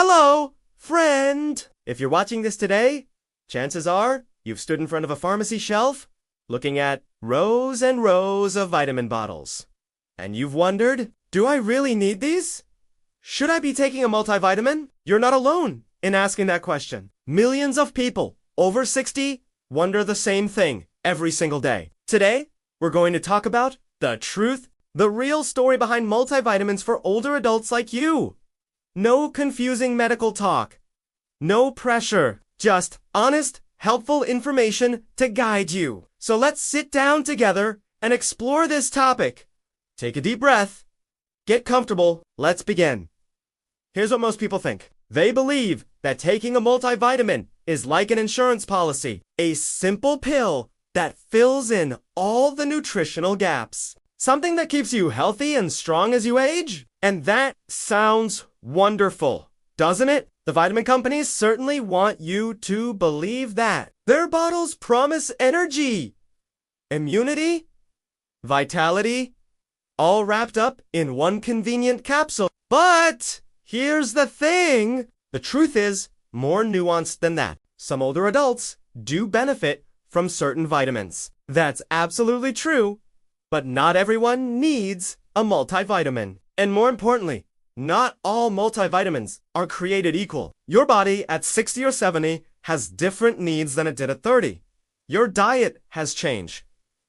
Hello, friend! If you're watching this today, chances are you've stood in front of a pharmacy shelf looking at rows and rows of vitamin bottles. And you've wondered, do I really need these? Should I be taking a multivitamin? You're not alone in asking that question. Millions of people over 60 wonder the same thing every single day. Today, we're going to talk about the truth, the real story behind multivitamins for older adults like you. No confusing medical talk. No pressure. Just honest, helpful information to guide you. So let's sit down together and explore this topic. Take a deep breath. Get comfortable. Let's begin. Here's what most people think. They believe that taking a multivitamin is like an insurance policy, a simple pill that fills in all the nutritional gaps. Something that keeps you healthy and strong as you age? And that sounds wonderful, doesn't it? The vitamin companies certainly want you to believe that. Their bottles promise energy, immunity, vitality, all wrapped up in one convenient capsule. But here's the thing. The truth is more nuanced than that. Some older adults do benefit from certain vitamins. That's absolutely true, but not everyone needs a multivitamin. And more importantly, not all multivitamins are created equal. Your body at 60 or 70 has different needs than it did at 30. Your diet has changed.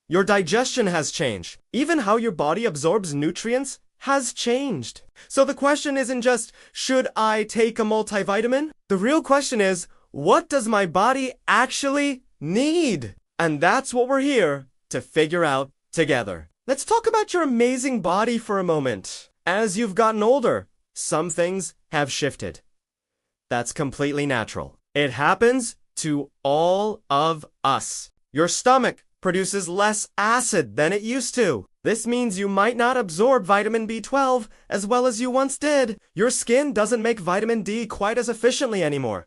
Your digestion has changed. Even how your body absorbs nutrients has changed. So the question isn't just, should I take a multivitamin? The real question is, what does my body actually need? And that's what we're here to figure out together. Let's talk about your amazing body for a moment. As you've gotten older, some things have shifted. That's completely natural. It happens to all of us. Your stomach produces less acid than it used to. This means you might not absorb vitamin B12 as well as you once did. Your skin doesn't make vitamin D quite as efficiently anymore,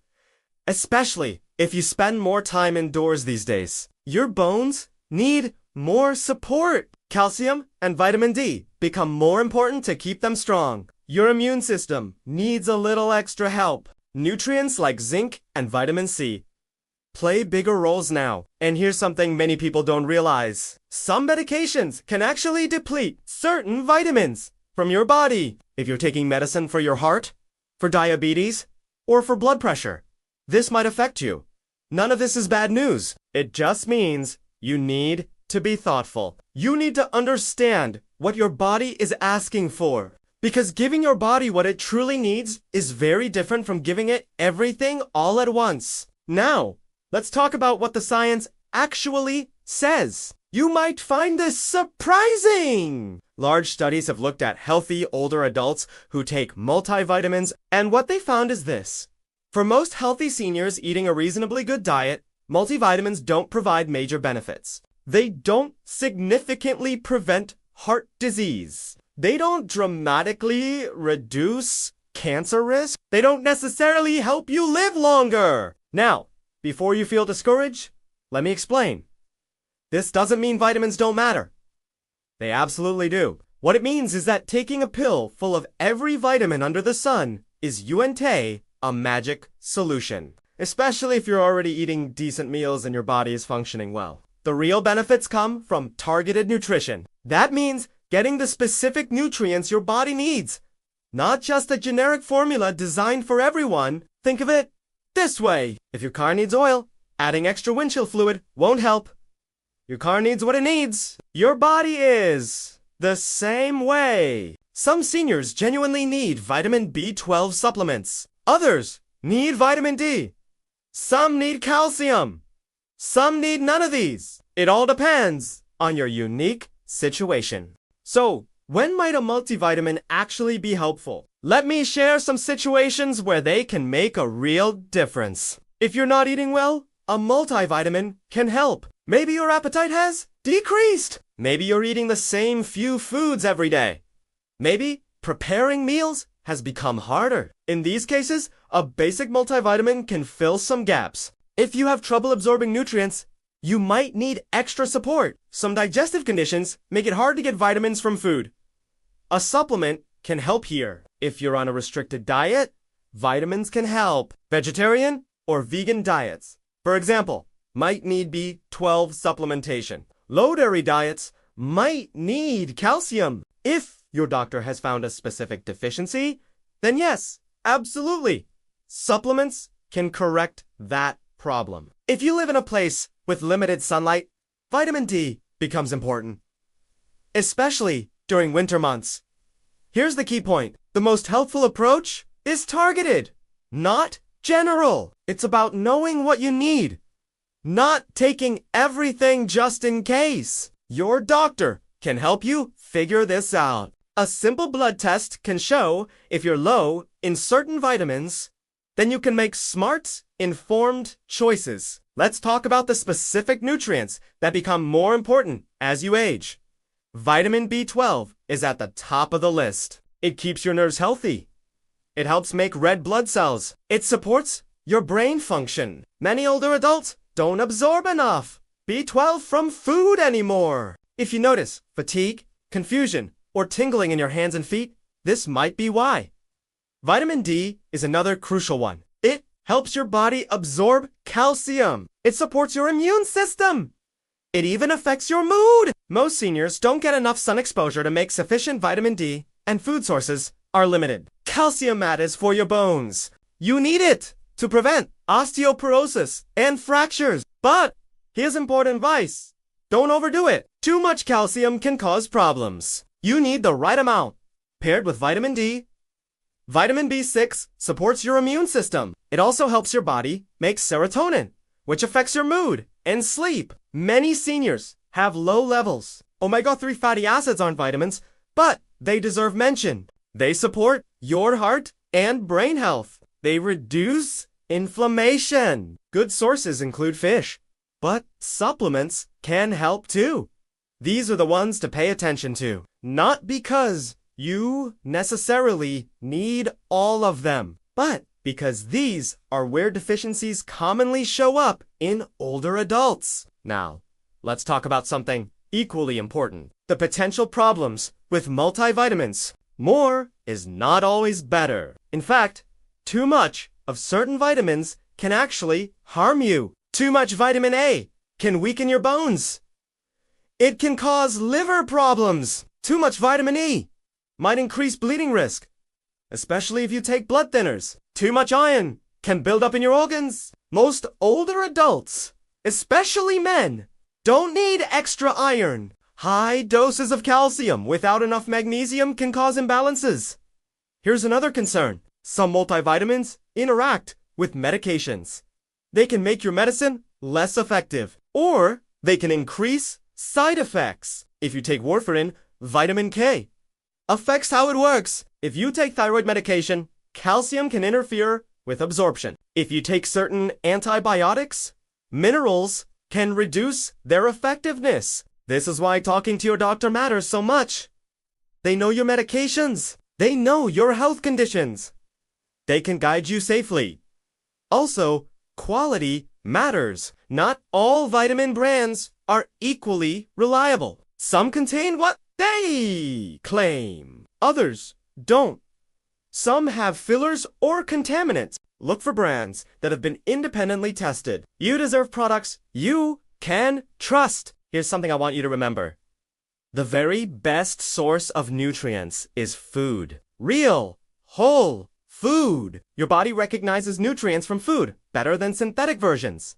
especially if you spend more time indoors these days. Your bones need more support. Calcium and vitamin D become more important to keep them strong. Your immune system needs a little extra help. Nutrients like zinc and vitamin C play bigger roles now. And here's something many people don't realize. Some medications can actually deplete certain vitamins from your body. If you're taking medicine for your heart, for diabetes, or for blood pressure, this might affect you. None of this is bad news. It just means you need to be thoughtful. You need to understand what your body is asking for. Because giving your body what it truly needs is very different from giving it everything all at once. Now, let's talk about what the science actually says. You might find this surprising! Large studies have looked at healthy older adults who take multivitamins, and what they found is this. For most healthy seniors eating a reasonably good diet, multivitamins don't provide major benefits. They don't significantly prevent heart disease. They don't dramatically reduce cancer risk. They don't necessarily help you live longer. Now, before you feel discouraged, let me explain. This doesn't mean vitamins don't matter. They absolutely do. What it means is that taking a pill full of every vitamin under the sun is a magic solution. Especially if you're already eating decent meals and your body is functioning well. The real benefits come from targeted nutrition. That means getting the specific nutrients your body needs, not just a generic formula designed for everyone. Think of it this way. If your car needs oil, adding extra windshield fluid won't help. Your car needs what it needs. Your body is the same way. Some seniors genuinely need vitamin B12 supplements. Others need vitamin D. Some need calcium. Some need none of these. It all depends on your unique situation. So, when might a multivitamin actually be helpful? Let me share some situations where they can make a real difference. If you're not eating well, a multivitamin can help. Maybe your appetite has decreased. Maybe you're eating the same few foods every day. Maybe preparing meals has become harder. In these cases, a basic multivitamin can fill some gaps. If you have trouble absorbing nutrients, you might need extra support. Some digestive conditions make it hard to get vitamins from food. A supplement can help here. If you're on a restricted diet, vitamins can help. Vegetarian or vegan diets, for example, might need B12 supplementation. Low-dairy diets might need calcium. If your doctor has found a specific deficiency, then yes, absolutely, supplements can correct that problem. If you live in a place with limited sunlight, vitamin D becomes important, especially during winter months. Here's the key point. The most helpful approach is targeted, not general. It's about knowing what you need, not taking everything just in case. Your doctor can help you figure this out. A simple blood test can show if you're low in certain vitamins, then you can make smart, informed choices. Let's talk about the specific nutrients that become more important as you age. Vitamin B12 is at the top of the list. It keeps your nerves healthy. It helps make red blood cells. It supports your brain function. Many older adults don't absorb enough B12 from food anymore. If you notice fatigue, confusion, or tingling in your hands and feet, this might be why. Vitamin D is another crucial one. It helps your body absorb calcium. It supports your immune system. It even affects your mood. Most seniors don't get enough sun exposure to make sufficient vitamin D, and food sources are limited. Calcium matters for your bones. You need it to prevent osteoporosis and fractures. But here's important advice. Don't overdo it. Too much calcium can cause problems. You need the right amount. Paired with vitamin D, vitamin B6 supports your immune system. It also helps your body make serotonin, which affects your mood and sleep. Many seniors have low levels. Omega-3 fatty acids aren't vitamins, but they deserve mention. They support your heart and brain health. They reduce inflammation. Good sources include fish, but supplements can help too. These are the ones to pay attention to, not because you necessarily need all of them, but because these are where deficiencies commonly show up in older adults. Now, let's talk about something equally important: the potential problems with multivitamins. More is not always better. In fact, too much of certain vitamins can actually harm you. Too much vitamin A can weaken your bones. It can cause liver problems. Too much vitamin E might increase bleeding risk, especially if you take blood thinners. Too much iron can build up in your organs. Most older adults, especially men, don't need extra iron. High doses of calcium without enough magnesium can cause imbalances. Here's another concern. Some multivitamins interact with medications. They can make your medicine less effective, or they can increase side effects. If you take warfarin, vitamin K affects how it works. If you take thyroid medication, calcium can interfere with absorption. If you take certain antibiotics, minerals can reduce their effectiveness. This is why talking to your doctor matters so much. They know your medications. They know your health conditions. They can guide you safely. Also, quality matters. Not all vitamin brands are equally reliable. Some contain what they claim. Others don't. Some have fillers or contaminants. Look for brands that have been independently tested. You deserve products you can trust. Here's something I want you to remember. The very best source of nutrients is food. Real, whole food. Your body recognizes nutrients from food better than synthetic versions.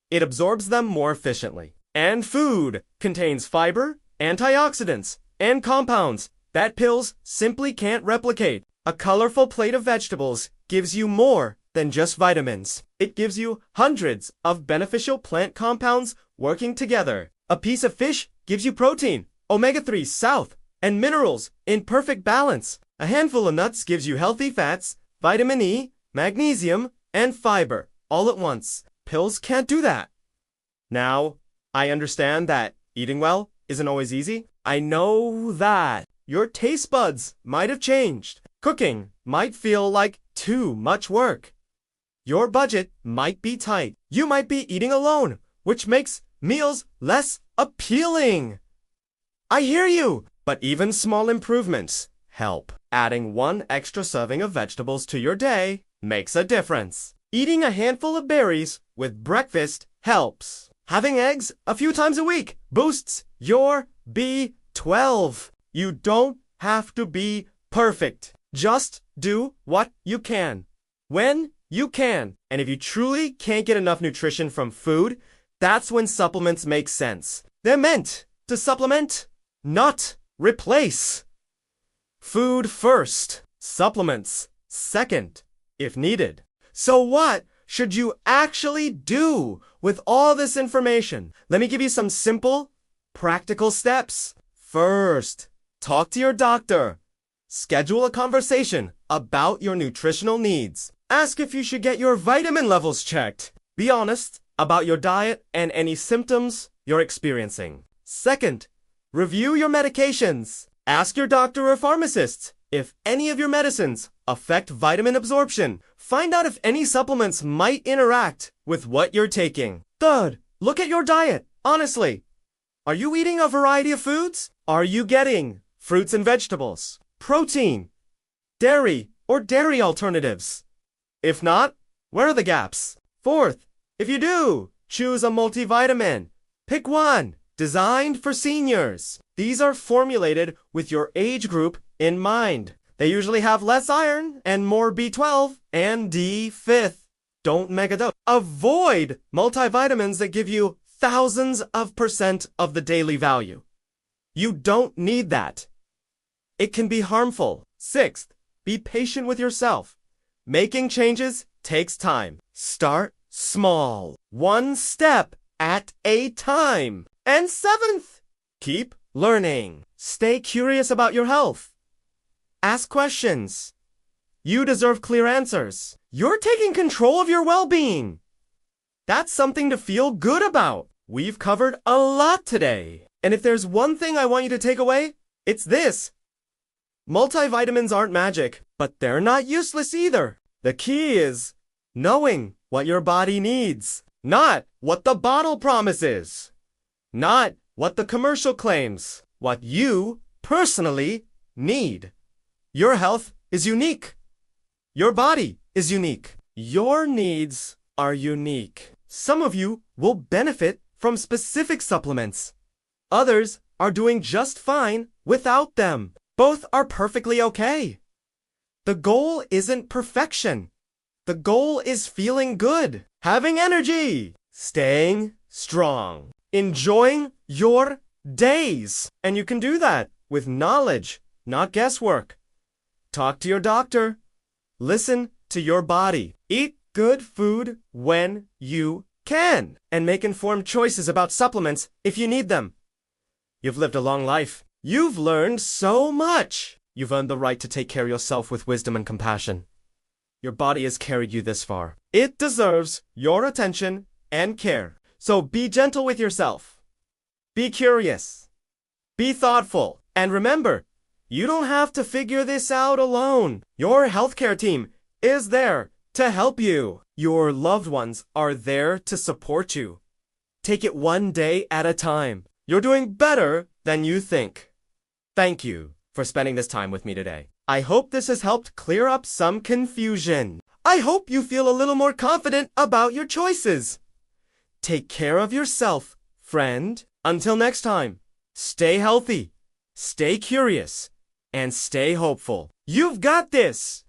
It absorbs them more efficiently. And food contains fiber, antioxidants, and compounds that pills simply can't replicate. A colorful plate of vegetables gives you more than just vitamins. It gives you hundreds of beneficial plant compounds working together. A piece of fish gives you protein, omega-3, south, and minerals in perfect balance. A handful of nuts gives you healthy fats, vitamin E, magnesium, and fiber all at once. Pills can't do that. Now, I understand that eating well isn't always easy. I know that. Your taste buds might have changed. Cooking might feel like too much work. Your budget might be tight. You might be eating alone, which makes meals less appealing. I hear you, but even small improvements help. Adding one extra serving of vegetables to your day makes a difference. Eating a handful of berries with breakfast helps. Having eggs a few times a week boosts your B12. You don't have to be perfect. Just do what you can, when you can. And if you truly can't get enough nutrition from food, that's when supplements make sense. They're meant to supplement, not replace. Food first, supplements second, if needed. So what should you actually do with all this information? Let me give you some simple, practical steps. First, talk to your doctor. Schedule a conversation about your nutritional needs. Ask if you should get your vitamin levels checked. Be honest about your diet and any symptoms you're experiencing. Second, review your medications. Ask your doctor or pharmacist if any of your medicines affect vitamin absorption. Find out if any supplements might interact with what you're taking. Third, look at your diet. Honestly, are you eating a variety of foods? Are you getting fruits and vegetables, protein, dairy, or dairy alternatives? If not, where are the gaps? Fourth, if you do, choose a multivitamin. Pick one, designed for seniors. These are formulated with your age group in mind. They usually have less iron and more B12 and D. Fifth, don't megadose. Avoid multivitamins that give you thousands of % of the daily value. You don't need that. It can be harmful. Sixth, be patient with yourself. Making changes takes time. Start small, one step at a time. And seventh, keep learning. Stay curious about your health. Ask questions. You deserve clear answers. You're taking control of your well-being. That's something to feel good about. We've covered a lot today. And if there's one thing I want you to take away, it's this. Multivitamins aren't magic, but they're not useless either. The key is knowing what your body needs, not what the bottle promises, not what the commercial claims, what you personally need. Your health is unique. Your body is unique. Your needs are unique. Some of you will benefit from specific supplements. Others are doing just fine without them. Both are perfectly okay. The goal isn't perfection. The goal is feeling good, having energy, staying strong, enjoying your days. And you can do that with knowledge, not guesswork. Talk to your doctor. Listen to your body. Eat good food when you can. And make informed choices about supplements if you need them. You've lived a long life. You've learned so much. You've earned the right to take care of yourself with wisdom and compassion. Your body has carried you this far. It deserves your attention and care. So be gentle with yourself. Be curious. Be thoughtful. And remember, you don't have to figure this out alone. Your healthcare team is there to help you. Your loved ones are there to support you. Take it one day at a time. You're doing better than you think. Thank you for spending this time with me today. I hope this has helped clear up some confusion. I hope you feel a little more confident about your choices. Take care of yourself, friend. Until next time, stay healthy, stay curious, and stay hopeful. You've got this!